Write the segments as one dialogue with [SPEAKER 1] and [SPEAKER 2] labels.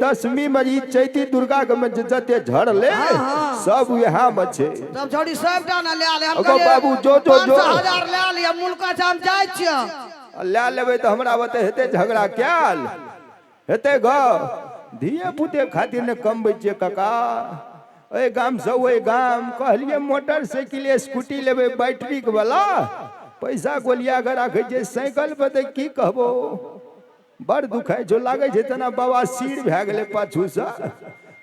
[SPEAKER 1] दशमी में ई चैती दुर्गा के में जते झड़ले सब यहाँ में छे
[SPEAKER 2] सब छोड़ी सब डाना ले आले हम
[SPEAKER 1] अगो बाबू जो
[SPEAKER 2] 5,000 ले आले मुल्का से हम जाय छिय
[SPEAKER 1] ले लेबे त हमरा बते हेते झगड़ा क्याल हेते ग धिये पुते खातिर ने कम बचे काका ए गाम से ओए गाम कहलिए मोटरसाइकिल स्कूटी लेबे बैटरी के वाला पैसा गोलिया के राखे जे साइकिल पे त की कहबो बड़ दुखाय जो लागे छै तना बाबा सिर भए गेले पाछू से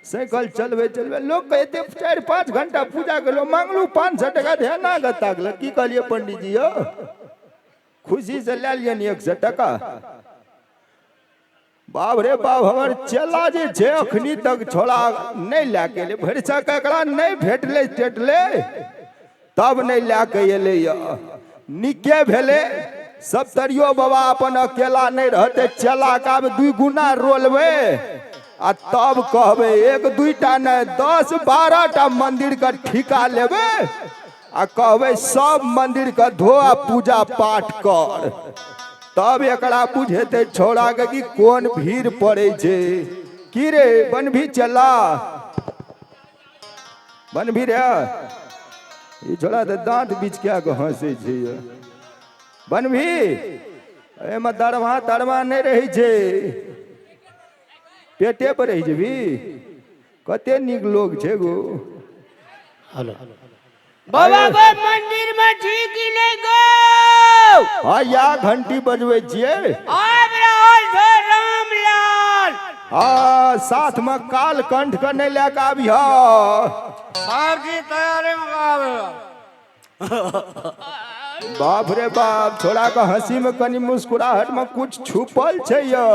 [SPEAKER 1] साइकिल चलबे लोग कहते 4-5 घंटा पूजा करो मांगलू 500 टका दे ना गतागल की कहलिए पंडित जी यो खुशी से ले लियन 100 टका बाप रे बाप हमर चेला जे छे अखनी तक छोड़ा नहीं ला के ले भरसा ककड़ा नहीं भेटले टेटले तब नहीं ला के एले निके भेले सब तरियो बाबा अपन अकेला नहीं रहते चेला का 2 गुना रोलबे आ तब कहबे 1-2 टा नहीं 10-12 टा मंदिर का ठिका लेबे आ कहबे सब मंदिर का धोआ पूजा पाठ कर तब एकरा बुझेते छोड़ा के कि कौन भीड़ पड़े छे की रे बन भी चला बन भी रे ई छोड़ा तो दांत बीच क्या को हंसे छे बन भी ए में दरवा नहीं रही छे पेटे पर रही छे भी कते निक लोग छे गो
[SPEAKER 3] हेलो बाबा बे मंदिर में ठीक नहीं गो
[SPEAKER 1] हां या घंटी बजवे छिए
[SPEAKER 3] आब रहल छे रामलाल
[SPEAKER 1] हां साथ में काल कंठ के नहीं लेके आबियो
[SPEAKER 3] साहब जी तैयारी में आवे
[SPEAKER 1] बाप रे बाप छोड़ा का हंसी में कनी मुस्कुराहट में कुछ छुपल छे यो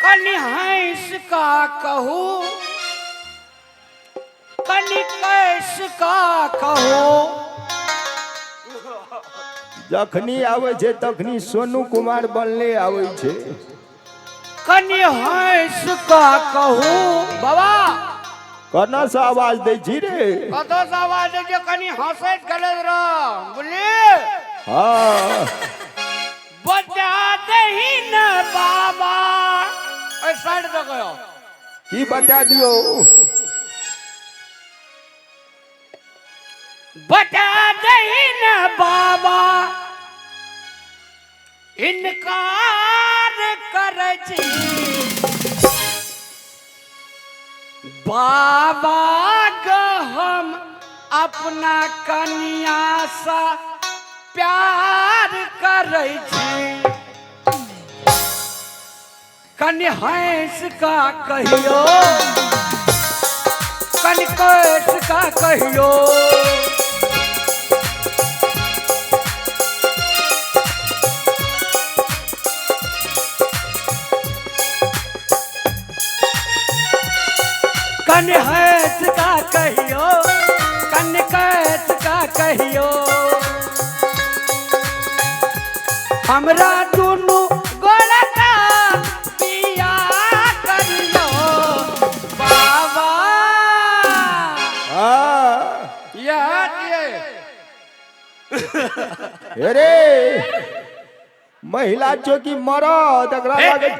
[SPEAKER 3] कनी हंस का कहूँ कनी कैस का कहूँ
[SPEAKER 1] जखनी आवे छे तखनी सोनू कुमार बनले आवे छे
[SPEAKER 3] कनी हंस का कहूँ बाबा
[SPEAKER 1] कना सा आवाज दे छी रे
[SPEAKER 3] कतो सा आवाज जे कनी हंसैत गलत रह बोली
[SPEAKER 1] हां
[SPEAKER 3] बजा दही न बाबा ए साइड पे गयो
[SPEAKER 1] की बता दियो
[SPEAKER 3] बता दही न बाबा इनकार करे छी बाबा को हम अपना कन्या सा प्यार करे छी कनि हंस का कहियो कनि कैस का कहियो कनि हंस का कहियो कनि कैस का कहियो हमरा दुनु गोड़ा का पिया करियो बाबा याद
[SPEAKER 1] अरे महिला चौकी मरद एकरा लागे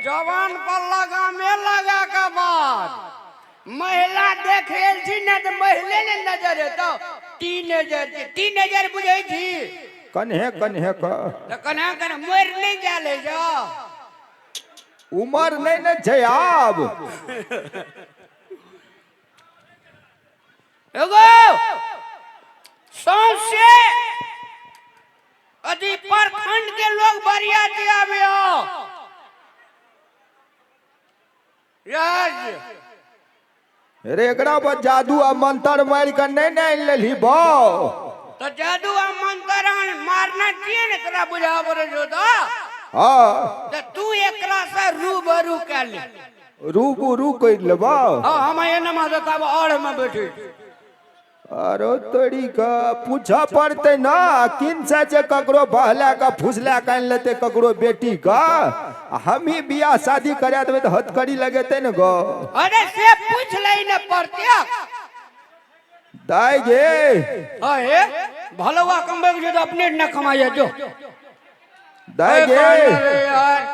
[SPEAKER 3] जवान पर लगा में लगा के बाद महिला देखे छी न त महिले ने नजर तो टीनेजर बुझै छी
[SPEAKER 1] कन्हे का
[SPEAKER 3] त कन्हा कन मर नहीं जाले जो
[SPEAKER 1] उमर नहीं न छै आब
[SPEAKER 3] एगो सौसे अति प्रखंड के लोग बरियाती आवे हो यार
[SPEAKER 1] अरे एकरा पर जादू आ मंत्र मार के नहीं नहीं लेली बो
[SPEAKER 3] तो जादू आ मंत्र मारना चाहिए ने तोरा बुझा पड़े जो तो
[SPEAKER 1] हां
[SPEAKER 3] तो तू एकरा से रूबरू कर ले
[SPEAKER 1] रूबरू कर लेबो
[SPEAKER 3] हां हम ये नमाज का और में बैठे
[SPEAKER 1] अरे तोड़ी का पूछा पड़ते ना किन से ककरो बहला का फुसला कान लेते ककरो बेटी का हम ही बियाह शादी करा देबे तो हथकड़ी लगेते न गो
[SPEAKER 3] अरे से पूछ ले न पड़ते
[SPEAKER 1] दाई गे
[SPEAKER 3] अरे भलवा कमबे जो अपने न कमाया जो
[SPEAKER 1] दे गे
[SPEAKER 3] अरे यार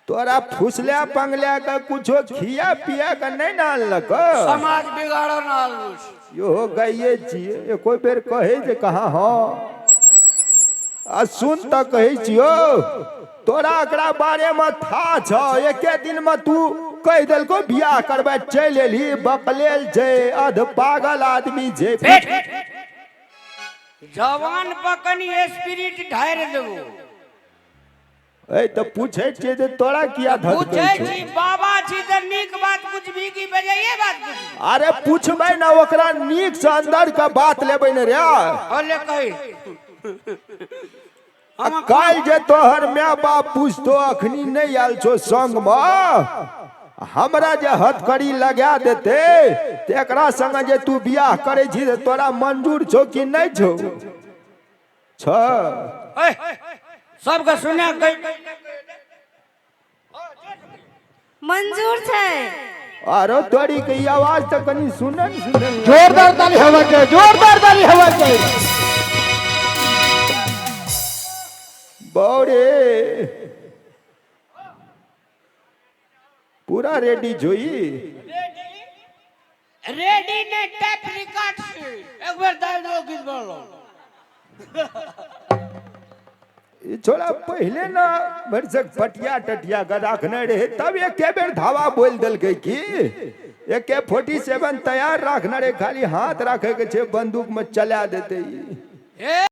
[SPEAKER 1] तोरा फुसल्या पंगल्या का कुछो खिया पिया का नहीं ना अनलक
[SPEAKER 3] समाज बिगाड़ो ना आलूस
[SPEAKER 1] यो गइए छिए कोई बेर कहे जे कहाँ हो आ सुन त कहे छियो तोरा एकरा बारे में था छ एके दिन में तू कह देल को बियाह करबे चल एली बकलेल जे अध पागल आदमी जे
[SPEAKER 3] जवान पकनी स्पिरिट ढार देबो
[SPEAKER 1] ए त पूछे छिए जे तोरा किया धक
[SPEAKER 3] पूछे छी बाबा छी त नीक बात पूछबी की बजाइए बात पूछबी
[SPEAKER 1] अरे पूछबे ना ओकरा नीक से अंदर का बात लेबे न रे
[SPEAKER 3] हले कही
[SPEAKER 1] काल जे तोहर माय बाप पूछतो अखनी नहीं आल छो संग में हमरा जे हथकड़ी लगा देते तेकरा संग जे तू बियाह करे छी तोरा मंजूर छो कि नहीं छो छ
[SPEAKER 3] सबके सुना
[SPEAKER 4] मंजूर छै
[SPEAKER 1] आरो तोरी के ई आवाज त कनी सुनन
[SPEAKER 5] जोरदार ताली हवा के जोरदार ताली हवा के
[SPEAKER 1] बौरे पूरा रेडी जोई
[SPEAKER 3] रेडी ने टैप रिकॉर्ड से एक बार दाई दो गीत बोलो
[SPEAKER 1] ई छोड़ा पहले ना भरसक पटिया टटिया का रखने रहे तब एके बेर धावा बोल दल के की एके 47 तैयार रखने रहे खाली हाथ रखे के छे बंदूक में चला देते ई